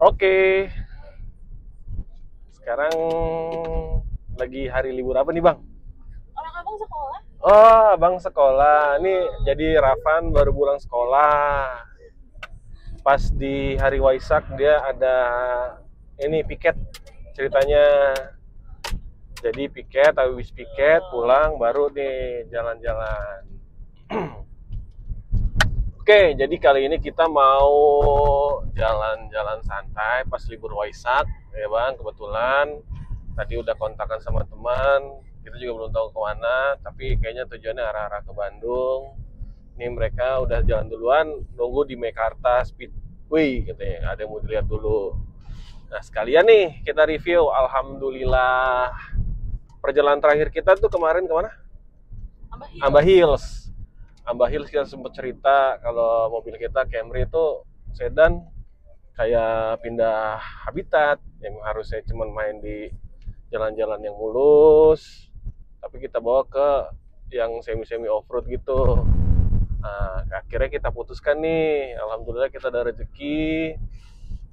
Oke, sekarang lagi hari libur apa nih, Bang? Orang abang sekolah? Oh, Bang sekolah. Ini jadi Rafan baru pulang sekolah. Pas di hari Waisak dia ada ini piket ceritanya. Jadi piket, habis piket pulang baru nih jalan-jalan. Oke, jadi kali ini kita mau jalan-jalan santai pas libur Waisak, ya Bang. Kebetulan tadi udah kontakkan sama teman, kita juga belum tahu kemana, tapi kayaknya tujuannya arah-arah ke Bandung. Ini mereka udah jalan duluan, nunggu di Mekarta Speedway, katanya. Ada yang mau dilihat dulu. Nah, sekalian nih kita review. Alhamdulillah, perjalanan terakhir kita tuh kemarin kemana? Amba Hills. Amba Hills kita sempat cerita kalau mobil kita Camry itu sedan kayak pindah habitat, yang harusnya cuma main di jalan-jalan yang mulus, tapi kita bawa ke yang semi-semi off-road gitu. Nah, akhirnya kita putuskan nih, alhamdulillah kita ada rezeki,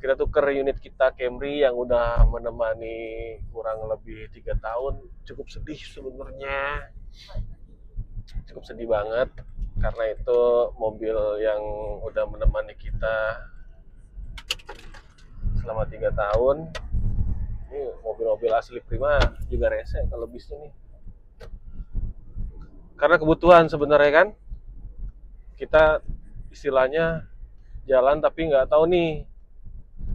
kita tuker unit kita Camry yang udah menemani kurang lebih 3 tahun. Cukup sedih sebenarnya, cukup sedih banget, karena itu mobil yang udah menemani kita selama 3 tahun. Ini mobil-mobil asli Prima juga rese kalau bisnya nih, karena kebutuhan sebenarnya kan. Kita istilahnya jalan tapi nggak tahu nih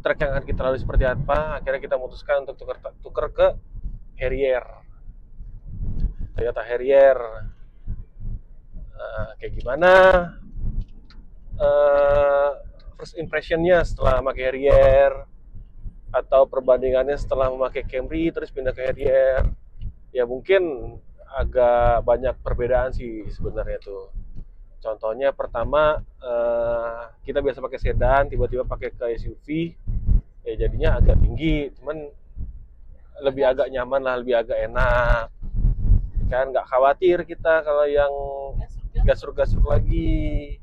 trek yang akan kita lalui seperti apa. Akhirnya kita memutuskan untuk tuker ke Harrier, Toyota Harrier. Kayak gimana first impressionnya setelah pakai Harrier, atau perbandingannya setelah memakai Camry terus pindah ke Harrier? Ya mungkin agak banyak perbedaan sih sebenarnya tuh. Contohnya pertama, kita biasa pakai sedan, tiba-tiba pakai ke SUV, ya jadinya agak tinggi, cuman lebih agak nyaman lah, lebih agak enak. Kan nggak khawatir kita kalau yang gasur-gasur lagi.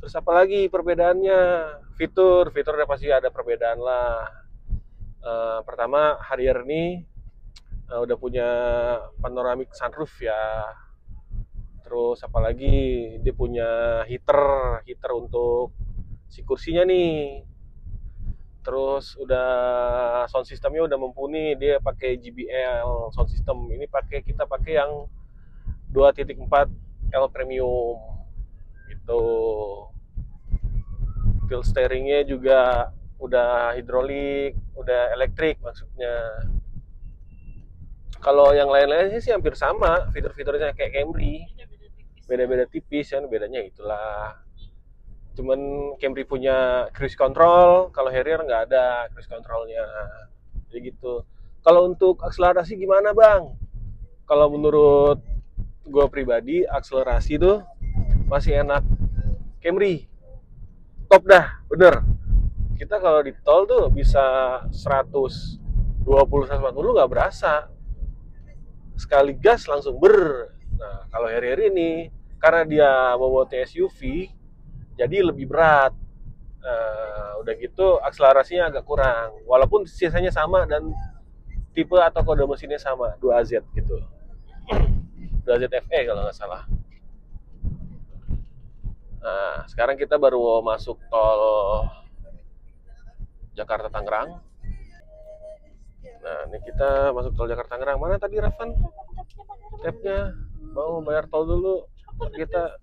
Terus apa lagi perbedaannya? Fitur udah pasti ada perbedaan lah. Pertama, Harrier ini udah punya panoramic sunroof ya. Terus apalagi dia punya heater untuk si kursinya nih. Terus udah sound systemnya udah mumpuni, dia pakai JBL sound system. Ini kita pakai yang 2.4 L premium gitu. Wheel steeringnya juga udah hidrolik, udah elektrik maksudnya. Kalau yang lain-lain sih hampir sama, fitur-fiturnya kayak Camry. Beda-beda tipis kan, bedanya itulah. Cuman Camry punya cruise control, kalau Harrier nggak ada cruise controlnya. Jadi gitu. Kalau untuk akselerasi gimana, Bang? Kalau menurut gue pribadi, akselerasi tuh masih enak Camry. Top dah, bener. Kita kalau di tol tuh bisa 120, 140 nggak berasa. Sekali gas langsung ber. Nah, kalau Harrier ini, karena dia membawa SUV, jadi lebih berat. Udah gitu akselerasinya agak kurang, walaupun sisanya sama dan tipe atau kode mesinnya sama, 2AZ gitu. 2AZ FE kalau nggak salah. Nah, sekarang kita baru masuk tol Jakarta Tangerang. Nah, ini kita masuk tol Jakarta Tangerang. Mana tadi Rafan? Tapnya. Mau bayar tol dulu. Kita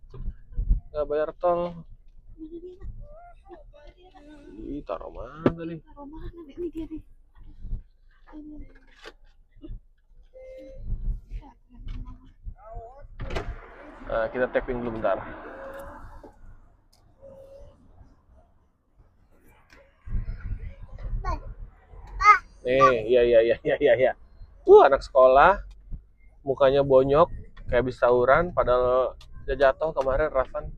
nggak bayar tol. Ih, taruh mana tadi? Ini dia nih. Nah, kita tapping dulu bentar. Iya. Anak sekolah, mukanya bonyok, kayak habis tawuran, padahal dia jatuh kemarin, Rafan.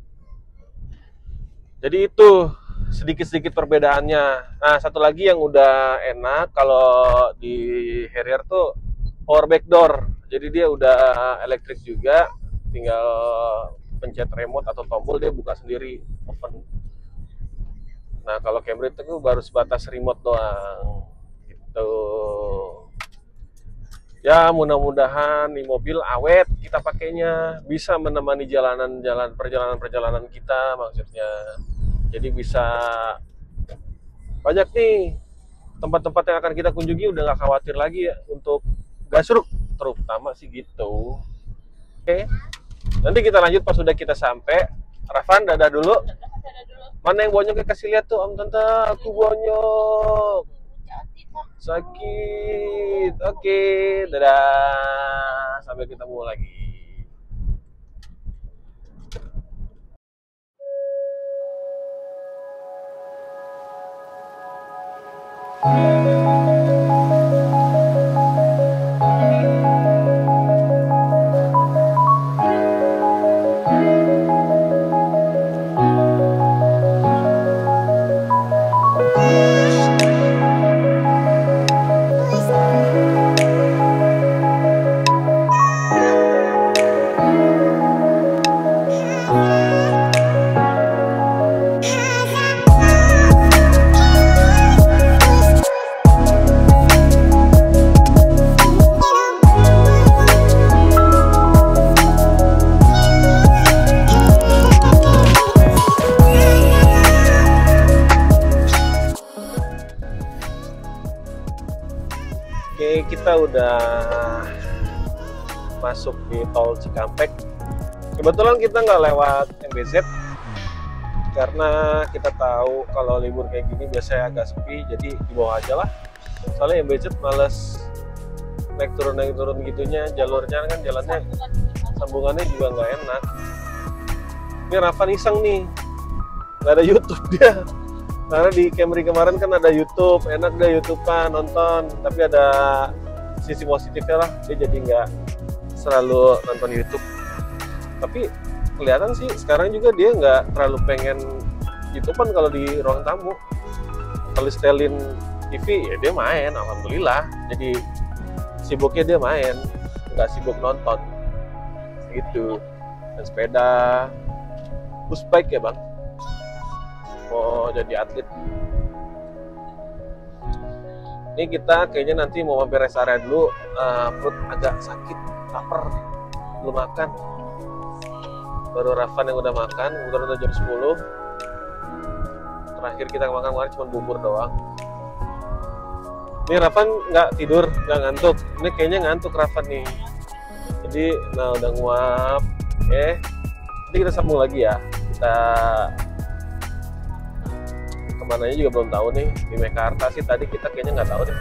Jadi itu sedikit-sedikit perbedaannya. Nah, satu lagi yang udah enak kalau di Harrier tuh power back door. Jadi dia udah elektrik juga, tinggal pencet remote atau tombol dia buka sendiri, open. Nah kalau Camry itu baru sebatas remote doang gitu. Ya mudah-mudahan nih mobil awet kita pakainya, bisa menemani perjalanan kita maksudnya. Jadi bisa banyak nih tempat-tempat yang akan kita kunjungi, udah nggak khawatir lagi ya untuk gasruk terutama sih gitu. Oke, nanti kita lanjut pas sudah kita sampai. Rafan dadah dulu. Ada dulu. Mana yang bonyok kasih lihat tuh om tante, aku bonyok. Sakit. Oke, dadah. Sampai ketemu lagi. Oke, kita udah masuk di tol Cikampek. Kebetulan kita nggak lewat MBZ karena kita tahu kalau libur kayak gini biasanya agak sepi, jadi di bawah aja lah. Soalnya MBZ males naik turun gitunya, jalurnya kan jalannya sambungannya juga nggak enak. Ini Rafan iseng nih, nggak ada YouTube dia. Karena di Camry kemarin kan ada YouTube, enak deh YouTube kan nonton, tapi ada sisi positifnya lah, dia jadi nggak selalu nonton YouTube. Tapi kelihatan sih sekarang juga dia nggak terlalu pengen YouTubean kalau di ruang tamu. Kalau setelin TV ya dia main, alhamdulillah. Jadi sibuknya dia main, nggak sibuk nonton gitu. Dan sepeda, push bike ya bang. Mau jadi atlet. Ini kita kayaknya nanti mau mampir rest area dulu. Perut agak sakit, lapar, belum makan. Baru Rafan yang udah makan, udah jam 10. Terakhir kita makan kemarin cuma bubur doang. Ini Rafan nggak tidur, nggak ngantuk. Ini kayaknya ngantuk Rafan nih. Jadi, nah udah nguap. Nanti kita sambung lagi ya. Kita kemananya juga belum tahu nih. Di Mekarta sih tadi kita kayaknya nggak tahu deh.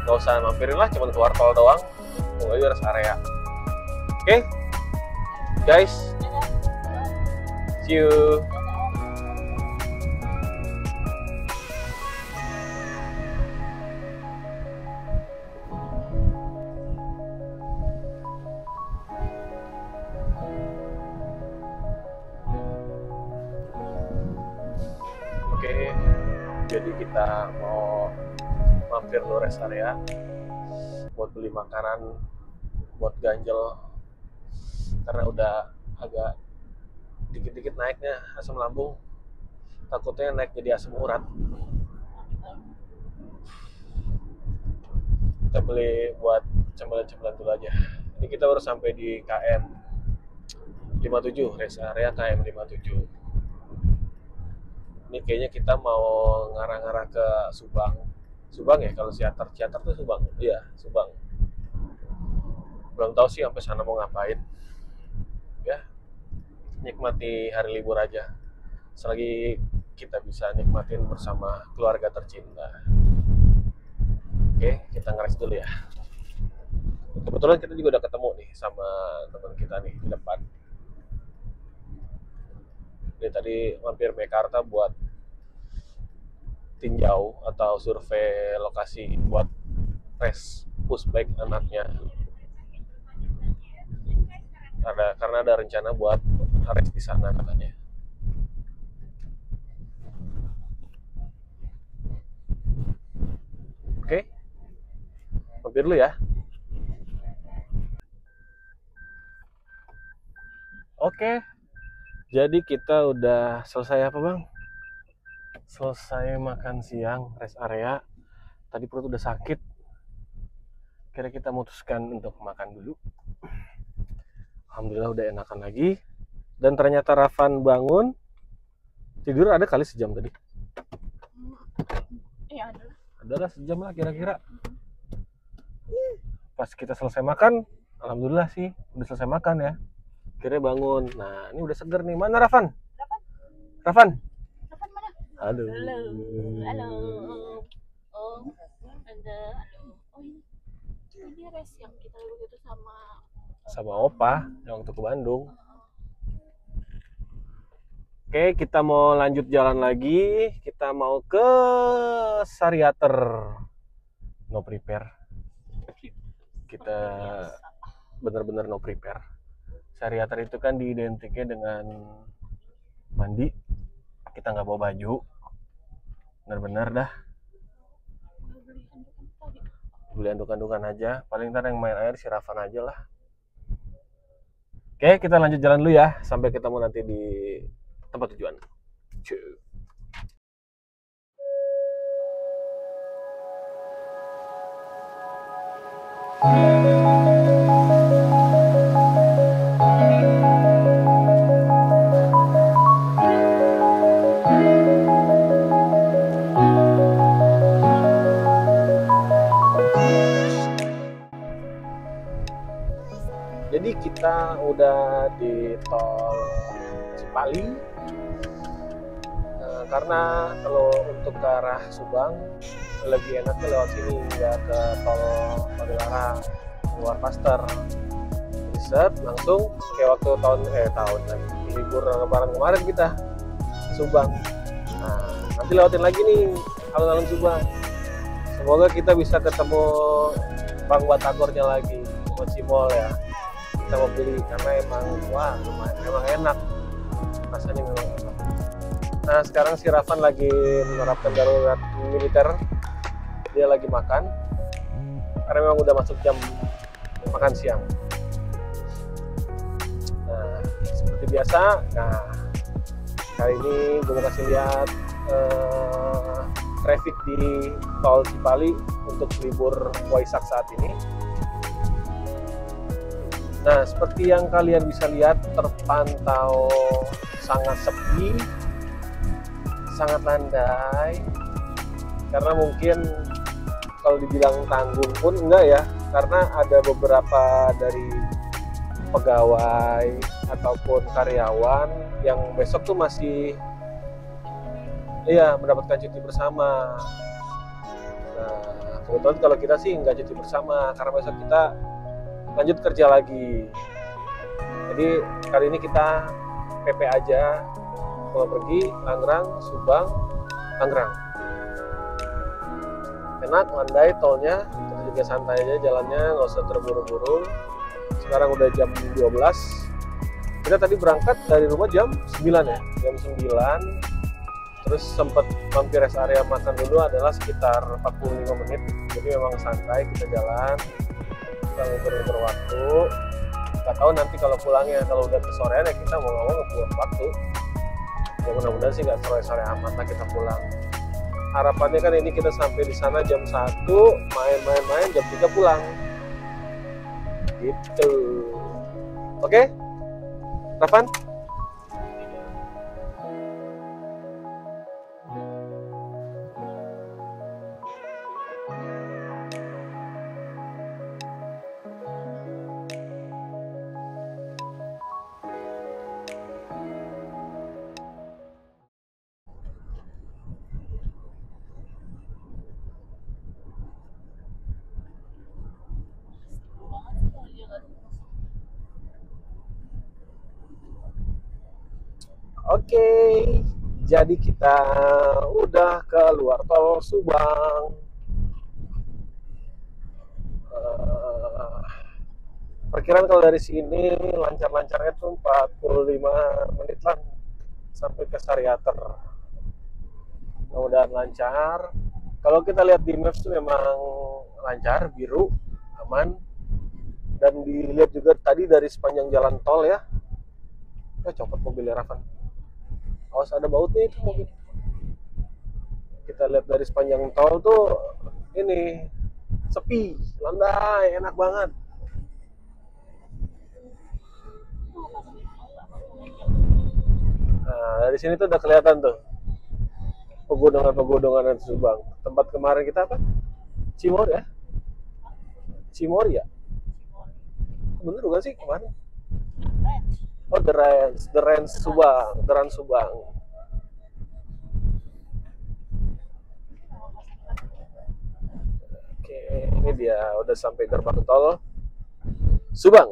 Nggak usah mampirin lah, cuma keluar tol doang. Pokoknya rest area. Oke, guys, see you. Oke, jadi kita mau mampir dulu rest area buat beli makanan buat ganjel karena udah agak dikit-dikit naiknya asam lambung, takutnya naik jadi asam urat. Kita beli buat cemilan-cemilan dulu aja. Ini kita baru sampai di KM 57, rest area KM 57. Ini kayaknya kita mau ngarah-ngarah ke Subang. Subang ya, kalau Ciater tuh Subang. Iya, Subang. Belum tahu sih sampai sana mau ngapain. Ya, nikmati hari libur aja. Selagi kita bisa nikmatin bersama keluarga tercinta. Oke, kita ngeres dulu ya. Kebetulan kita juga udah ketemu nih sama teman kita nih di depan. Dia tadi mampir Mekarta buat tinjau atau survei lokasi buat tes push bike anaknya. Karena ada rencana buat race di sana katanya. Oke, mampir dulu ya. Oke, jadi kita udah selesai apa bang? selesai makan siang, rest area. Tadi perut udah sakit. Kira kita memutuskan untuk makan dulu. Alhamdulillah udah enakan lagi. Dan ternyata Rafan bangun. Tidur ada kali sejam tadi. Iya ada. Adalah sejam lah kira-kira. Pas kita selesai makan, alhamdulillah sih udah selesai makan ya. Kira bangun. Nah, ini udah seger nih. Mana Rafan? Rafan? Rafan mana? Aduh. Halo. Oh, ada. Halo. Oh ini res yang kita begitu Sama Opa yang waktu ke Bandung. Oke, kita mau lanjut jalan lagi. Kita mau ke Sariater. No prepare. Kita bener-bener no prepare. Sariater itu kan diidentiknya dengan mandi. Kita nggak bawa baju. Bener-bener dah. Beli anduk-andukan aja. Paling ntar yang main air si Rafan aja lah. Oke, kita lanjut jalan dulu ya. Sampai ketemu nanti di tempat tujuan. Cuy. Jadi kita udah di tol Cipali. Karena kalau untuk ke arah Subang lebih enaknya lewat sini, nggak ke tol Padalarang keluar Paster. Riset langsung kayak waktu tahun lagi libur lebaran kemarin kita Subang. Nah, nanti lewatin lagi nih alun-alun Subang. Semoga kita bisa ketemu Bang Batagornya lagi, Mochi Mall ya. Kita mau beli karena emang emang enak, rasanya memang enak. Nah, sekarang si Rafan lagi menerapkan darurat militer. Dia lagi makan karena memang udah masuk jam makan siang. Nah, seperti biasa, kali ini gue mau kasih lihat traffic di tol Cipali untuk libur Waisak saat ini. Nah, seperti yang kalian bisa lihat, terpantau sangat sepi, sangat landai, karena mungkin kalau dibilang tanggung pun enggak ya, karena ada beberapa dari pegawai ataupun karyawan yang besok tuh masih mendapatkan cuti bersama. Nah, kebetulan kalau kita sih nggak cuti bersama karena besok kita lanjut kerja lagi. Jadi kali ini kita PP aja, kalau pergi Tangerang, Subang, Tangerang. Enak, landai tolnya, kita juga santai aja jalannya, nggak usah terburu-buru. Sekarang udah jam 12. Kita tadi berangkat dari rumah jam 9 ya, jam 9. Terus sempat mampir rest area makan dulu adalah sekitar 45 menit. Jadi memang santai kita jalan, kita nguber-nguber waktu. Nggak tahu nanti kalau pulangnya, kalau udah kesorean ya kita mau nggak mau ngebuang waktu. Ya mudah-mudahan sih nggak sore-sore amat lah kita pulang. Harapannya kan ini kita sampai di sana jam 1, main-main, jam 3 pulang. Gitu. Oke? Rafan? Oke, jadi kita udah ke luar tol Subang. Perkiraan kalau dari sini lancar-lancarnya tuh 45 menit lah sampai ke Sariater. Mudah-mudahan lancar. Kalau kita lihat di maps tuh memang lancar, biru, aman. Dan dilihat juga tadi dari sepanjang jalan tol ya. Copot mobilnya Rafan. Awas ada bautnya itu mobil. kita lihat dari sepanjang tol tuh ini sepi, landai, enak banget. Nah, dari sini tuh udah kelihatan tuh pegunungan-pegunungan di Subang. Tempat kemarin kita apa? Cimor ya? Cimor ya? Bener bukan sih kemarin? Oh, The Range Subang, The Range Subang. Oke, ini dia udah sampai gerbang tol Subang.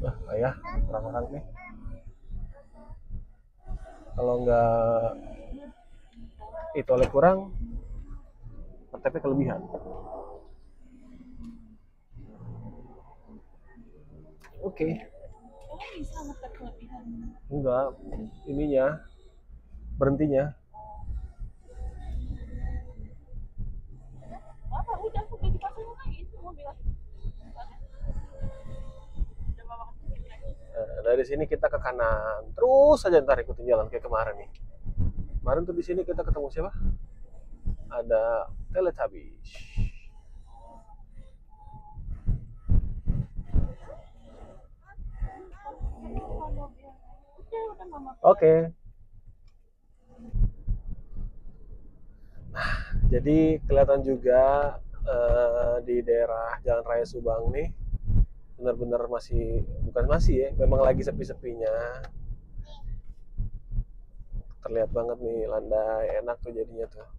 Wah, ayah, orang-orang nih. Kalau nggak itu oleh kurang, KTP kelebihan. Oke. Bisa ngetek kelebihan. Enggak, ininya berhentinya. Apa udah dipasang lagi itu mobil. Nah, dari sini kita ke kanan, terus saja ntar ikutin jalan kayak kemarin nih. Kemarin tuh di sini kita ketemu siapa? Ada Teletubbies. Oke. Nah, jadi kelihatan juga di daerah Jalan Raya Subang nih benar-benar masih, bukan masih ya, memang lagi sepi-sepinya. Terlihat banget nih landai, enak tuh jadinya tuh.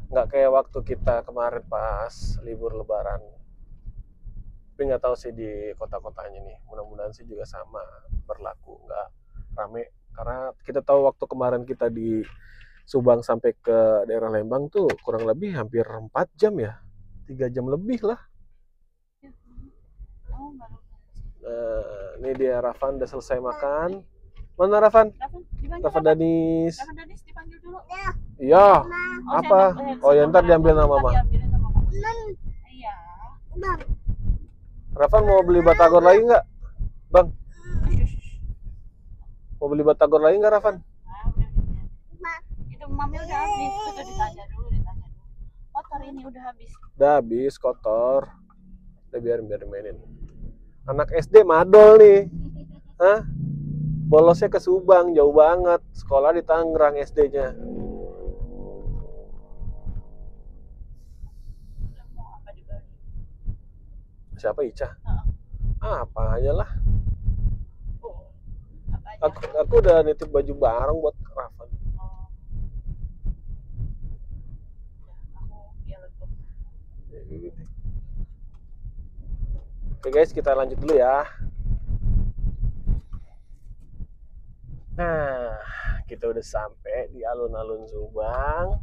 Nggak kayak waktu kita kemarin pas libur Lebaran. Tapi nggak tahu sih di kota-kotanya nih. Mudah-mudahan sih juga sama berlaku, nggak rame. Karena kita tahu waktu kemarin kita di Subang sampai ke daerah Lembang tuh kurang lebih hampir 4 jam ya. 3 jam lebih lah. Nah, ini dia Rafan udah selesai makan. Mana Rafan? Rafan Danis. Rafan Danis dipanggil dulu. Iya. Apa? Oh ya ntar diambil nama mama. Iya. Rafan mau beli batagor lagi nggak, Bang? Mau beli batagor lagi nggak, Rafan? Itu mami udah habis. Itu ditanya dulu. Kotor ini udah habis. Udah habis, kotor. Udah biarin mainin. Anak SD madol nih. Hah? Bolosnya ke Subang, jauh banget. Sekolah di Tangerang SD-nya. Siapa Ica? Apa aja lah. Aku udah nitip baju bareng buat Rafan. Oke guys, kita lanjut dulu ya. Nah, kita udah sampai di alun-alun Subang.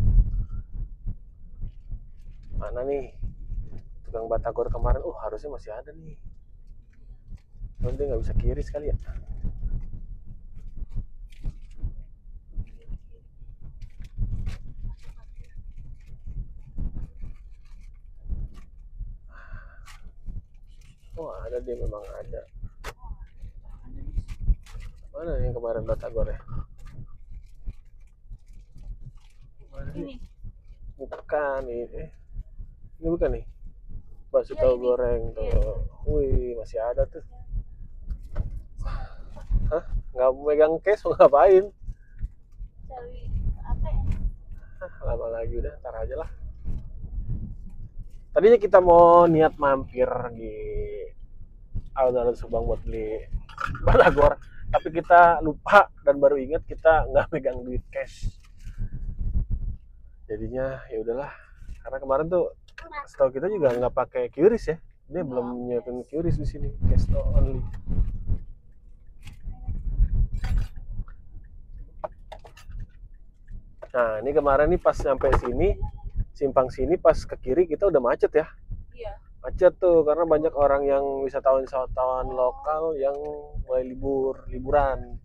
Mana nih tukang batagor kemarin? Harusnya masih ada nih. Nanti nggak bisa kiri sekali ya. Ada dia, memang ada. Mana yang kemarin batagor ya? Ini bukan ini. Ini bukan nih. Bakso tahu goreng tuh. Wih, masih ada tuh. Hah? Nggak megang cash mau ngapain? Cari apa ya? Lama lagi udah, ntar aja lah. Tadinya kita mau niat mampir di alun-alun Subang buat beli batagor, tapi kita lupa dan baru ingat kita nggak megang duit cash. Jadinya ya udahlah, karena kemarin tuh setahu kita juga nggak pakai QRIS ya. Dia belum nyiapin QRIS di sini, cash only. Nah, ini kemarin nih pas nyampe sini, simpang sini pas ke kiri kita udah macet ya. Iya. Macet tuh karena banyak orang yang wisatawan lokal yang mulai liburan.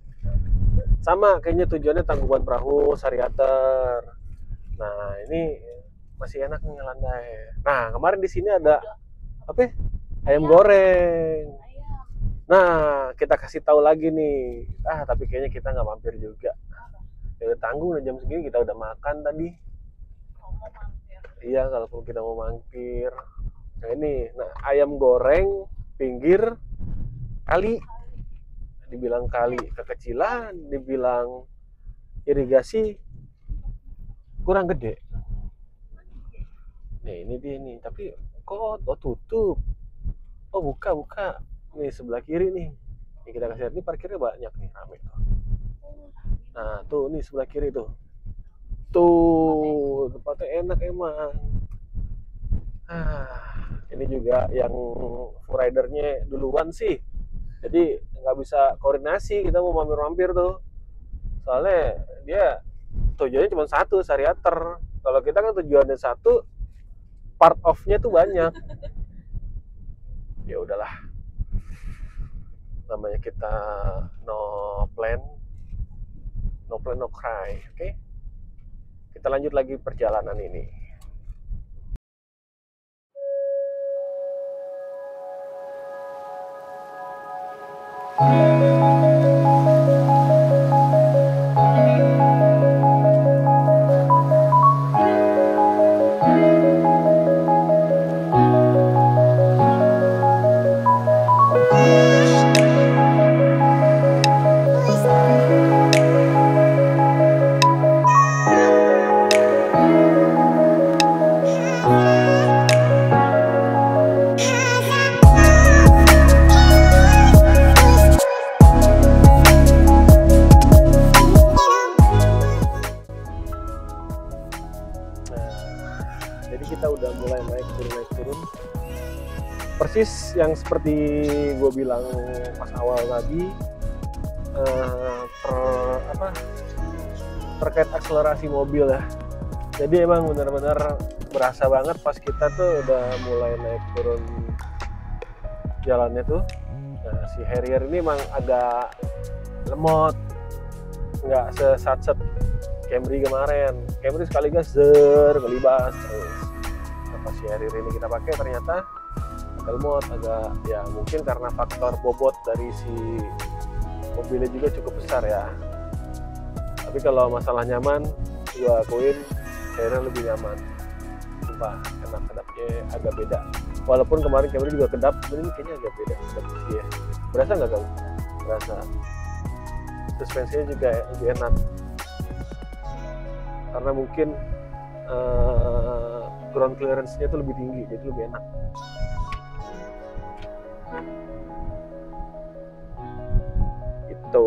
Sama kayaknya tujuannya Tangkuban Perahu, Sariater. Nah, ini masih enak nih landai. Nah, kemarin di sini ada apa ya? Ayam goreng. Ayam. Nah, kita kasih tahu lagi nih. Tapi kayaknya kita nggak mampir juga. Ya udah tanggung, udah jam segini kita udah makan tadi. Mau mampir. Iya, kalaupun kita mau mampir. Nah ini, ayam goreng pinggir kali. Dibilang kali kekecilan, dibilang irigasi kurang gede. Nih ini dia nih, tapi kok tutup. Oh buka. Nih sebelah kiri nih. Nih kita kasih lihat, ini parkirnya banyak nih, rame tuh. Nah tuh nih sebelah kiri tuh. Tuh tempatnya enak emang. Ini juga yang ridernya duluan sih. Jadi nggak bisa koordinasi, kita mau mampir-mampir tuh. Soalnya dia tujuannya cuma satu, Sariater. Kalau kita kan tujuannya satu, part off-nya tuh banyak. Ya udahlah. Namanya kita no plan no cry, oke? Kita lanjut lagi perjalanan ini. Kita udah mulai naik turun persis yang seperti gue bilang pas awal tadi, terkait akselerasi mobil ya. Jadi emang benar-benar berasa banget pas kita tuh udah mulai naik turun jalannya tuh. Nah, si Harrier ini emang agak lemot, nggak sesat-set Camry kemarin. Camry sekali gas ngelibas terus. Si Harrier ini kita pakai ternyata agak lemot, agak ya mungkin karena faktor bobot dari si mobilnya juga cukup besar ya. Tapi kalau masalah nyaman, gua akuin Harrier lebih nyaman. Sumpah, enak, kedapnya agak beda. Walaupun kemarin Camry juga kedap, ini kayaknya agak beda kedap ya. Berasa nggak kamu? Berasa. Suspensinya juga lebih enak. Karena mungkin ground clearance-nya itu lebih tinggi, jadi lebih enak. Itu.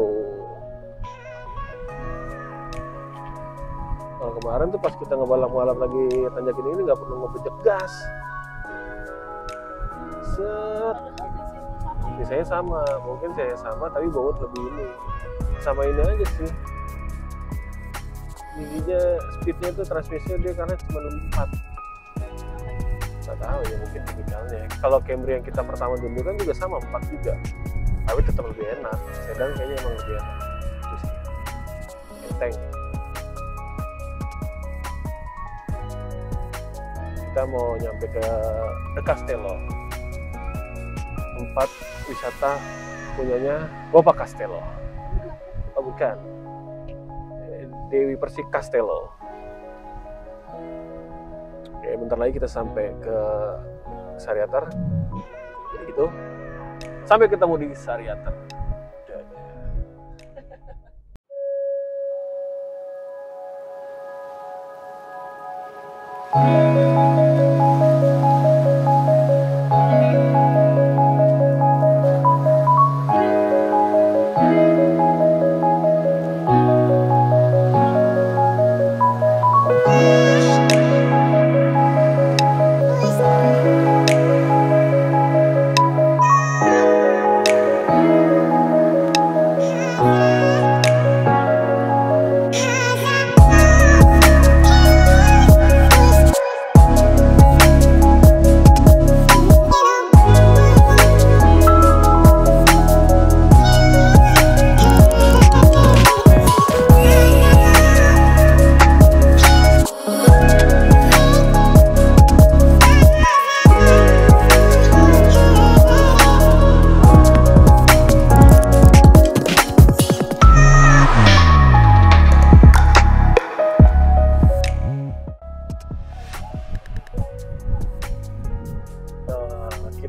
Kalau kemarin tuh pas kita ngebalap-balap lagi tanjakan ini nggak perlu ngebejek gas. Set. Biasanya sama, mungkin saya sama tapi bobot lebih ini. Sama ini aja sih. Giginya, speednya tuh transmisinya dia karena cuma 4. Nggak tahu ya, mungkin tipikalnya. Kalau Camry yang kita pertama dulu kan juga sama 4 juga, tapi tetap lebih enak. Sedan kayaknya emang lebih enak. Terus enteng. Kita mau nyampe ke The Castello, tempat wisata punyanya Bapak Castello. Oh bukan, Dewi Persik Castello. Oke, bentar lagi kita sampai ke Sariater. Jadi gitu. Sampai ketemu di Sariater.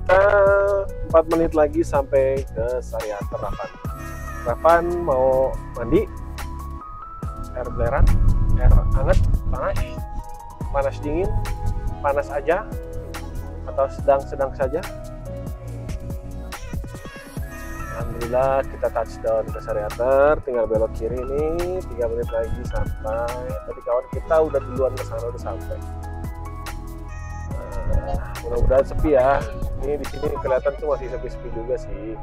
Kita 4 menit lagi sampai ke Sariater Rapan. Rapan mau mandi, air belerang, air hangat, panas, panas dingin, panas aja, atau sedang-sedang saja. Alhamdulillah kita touchdown ke Sariater, tinggal belok kiri ini 3 menit lagi sampai. Tadi kawan kita udah duluan ke sana, udah sampai. Mudah-mudahan sepi ya. Ini di sini kelihatan tuh masih sepi-sepi juga sih.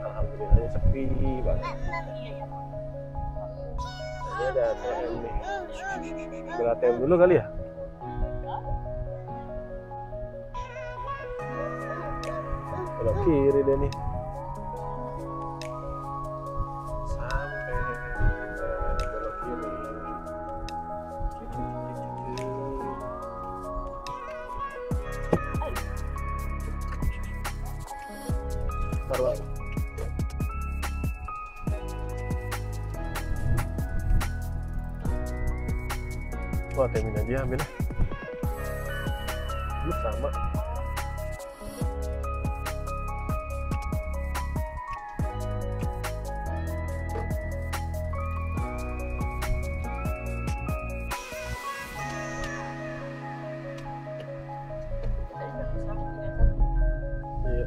Alhamdulillahnya sepi banget. Ini ada ATM nih. Ambil ATM dulu kali ya. Belok kiri deh nih. Sampai kita belok kiri. Taruh. Oh, temin aja ambil. Ini sama. Iya.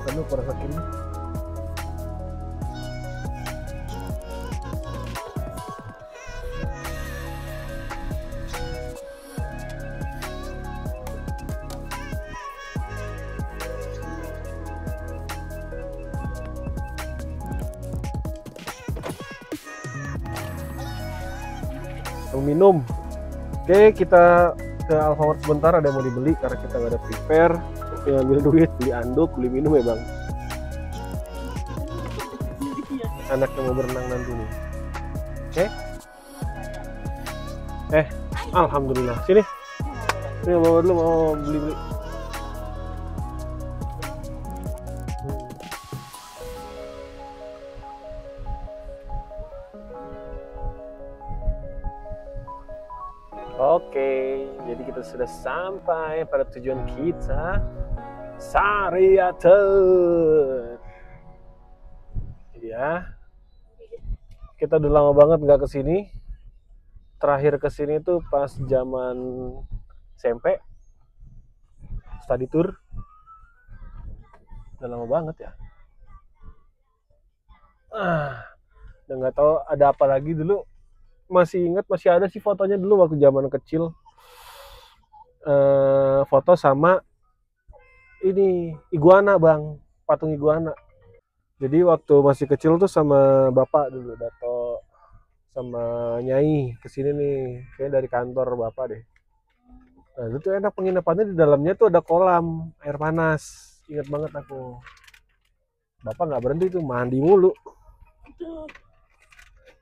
Kamu kurang sakit nih. Minum. Oke, kita ke Alfamart sebentar, ada yang mau dibeli karena kita nggak ada prepare. Oke, ambil duit, beli anduk, beli minum ya bang. Anak yang mau berenang nanti nih. Oke. Alhamdulillah. Sini. Ini bawa dulu, mau beli-beli. Oke, jadi kita sudah sampai pada tujuan kita, Sariater. Ya, kita udah lama banget nggak kesini. Terakhir kesini tuh pas zaman SMP, study tour. Udah lama banget ya. Udah nggak tahu ada apa lagi dulu. Masih ingat, masih ada sih fotonya dulu waktu zaman kecil. Foto sama ini iguana bang, patung iguana. Jadi waktu masih kecil tuh sama bapak dulu, Dato sama Nyai kesini nih, kayaknya dari kantor bapak deh. Nah itu tuh enak, penginapannya di dalamnya tuh ada kolam air panas. Ingat banget aku. Bapak nggak berhenti tuh, mandi mulu.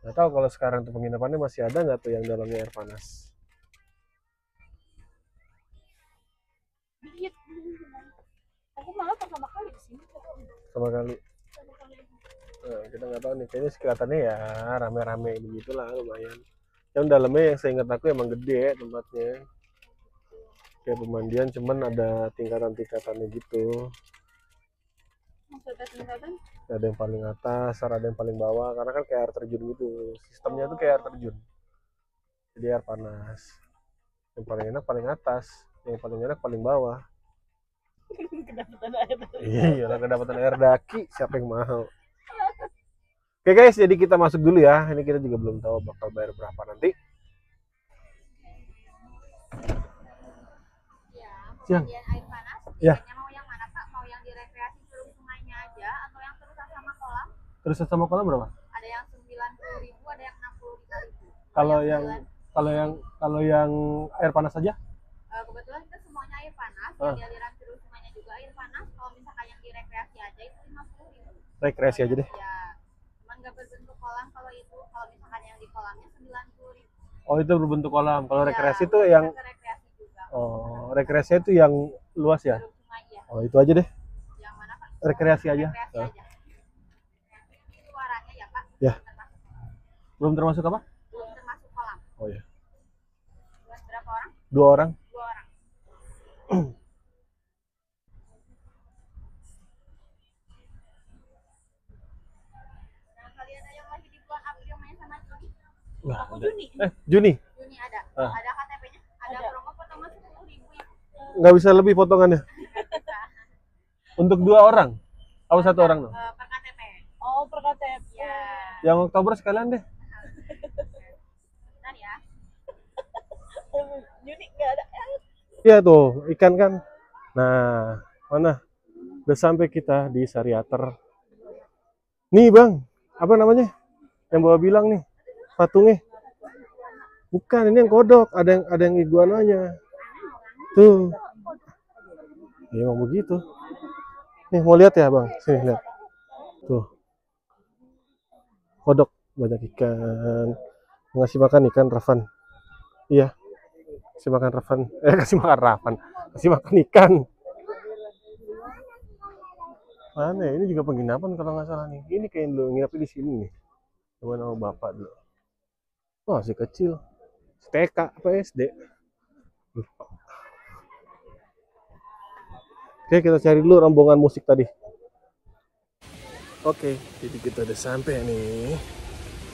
Nggak tahu kalau sekarang tuh penginapannya masih ada nggak tuh yang dalamnya air panas. Aku malah pertama kali kesini. Sama kali. Nah, kita nggak tahu nih, kayaknya kelihatannya ya rame-rame begitulah, lumayan. Yang dalamnya yang saya ingat aku emang gede tempatnya. Kayak pemandian, cuman ada tingkatan-tingkatannya gitu. Maksudnya tingkatan? Ada yang paling atas, ada yang paling bawah, karena kan kayak air terjun gitu. Sistemnya tuh kayak air terjun. Jadi air panas. Yang paling enak paling atas, yang paling enak paling bawah. Kedapatan air. Iya, kedapatan air daki, siapa yang mau? Oke guys, jadi kita masuk dulu ya. Ini kita juga belum tahu bakal bayar berapa nanti. Siang. Air panas. Ya. Mau yang mana Pak? Mau yang direkreasi seluruh sungainya aja atau yang terusan sama kolam? Terusan sama kolam berapa? Ada yang 90.000, ada yang 65.000. Kalau yang air panas saja? Kebetulan kita semuanya air panas. Yang di aliran seluruh sungainya juga air panas. Kalau misalkan yang direkreasi aja itu rekreasi aja deh. Ya, cuman nggak berbentuk kolam kalau itu. Kalau misalkan yang di kolamnya 90.000. Oh, itu berbentuk kolam. Kalau Ya, rekreasi itu yang rekreasi juga. rekreasi itu yang luas ya. Belum cuma iya. Oh, itu aja deh. Yang mana Pak? Rekreasi aja. Rekreasi aja. Ini suaranya ya Pak. Ya. Belum termasuk. Belum termasuk apa? Belum termasuk kolam. Oh ya. Buat berapa orang? 2 orang. 2 orang. Nah, kalian ada yang lagi di bulan April main sama Juni? Wah, Aku ada. Juni. Juni. Juni ada. Ah. Ada KTP-nya? Ada Ada. promo potongan 10.000 ya. Nggak bisa lebih potongannya. Untuk 2 orang. Apa 1 orang dong? Per KTP. Oh, per KTP. Ya. Yang Oktober sekalian deh. Bentar ya. Juni nggak ada. Iya tuh, ikan kan. Nah, mana? Udah sampai kita di Sariater. Nih bang, apa namanya? Yang bawa bilang nih, patungnya. Bukan, ini yang kodok. Ada yang iguananya. Tuh. Ya mau begitu. Nih mau lihat ya bang, sini lihat. Tuh. Kodok, banyak ikan. Ngasih makan ikan Rafan. Iya. Kasih makan Rafan. Kasih makan Rafan. Kasih makan ikan. Mana ya? Ini juga penginapan kalau nggak salah nih. Ini kayak dulu nginapnya di sini nih. Coba nama bapak dulu. Oh, masih kecil. TK apa SD? Lupa. Oke, kita cari dulu rombongan musik tadi. Oke, jadi kita udah sampai nih.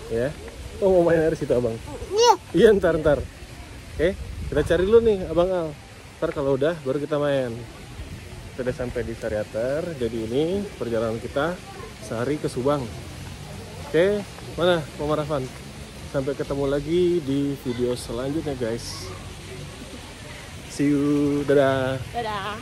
Ya. Oh, mau main air situ, Abang? Iya. Iya, ntar. Oke, kita cari dulu nih, Abang Al. Ntar kalau udah, baru kita main. Kita udah sampai di Sariater. Jadi ini perjalanan kita sehari ke Subang. Oke, mana Mama Rafan? Sampai ketemu lagi di video selanjutnya, guys. See you, dadah. Dadah.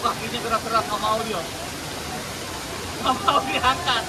Kakinya gerak-gerak nggak mau dia. Nggak mau diangkat.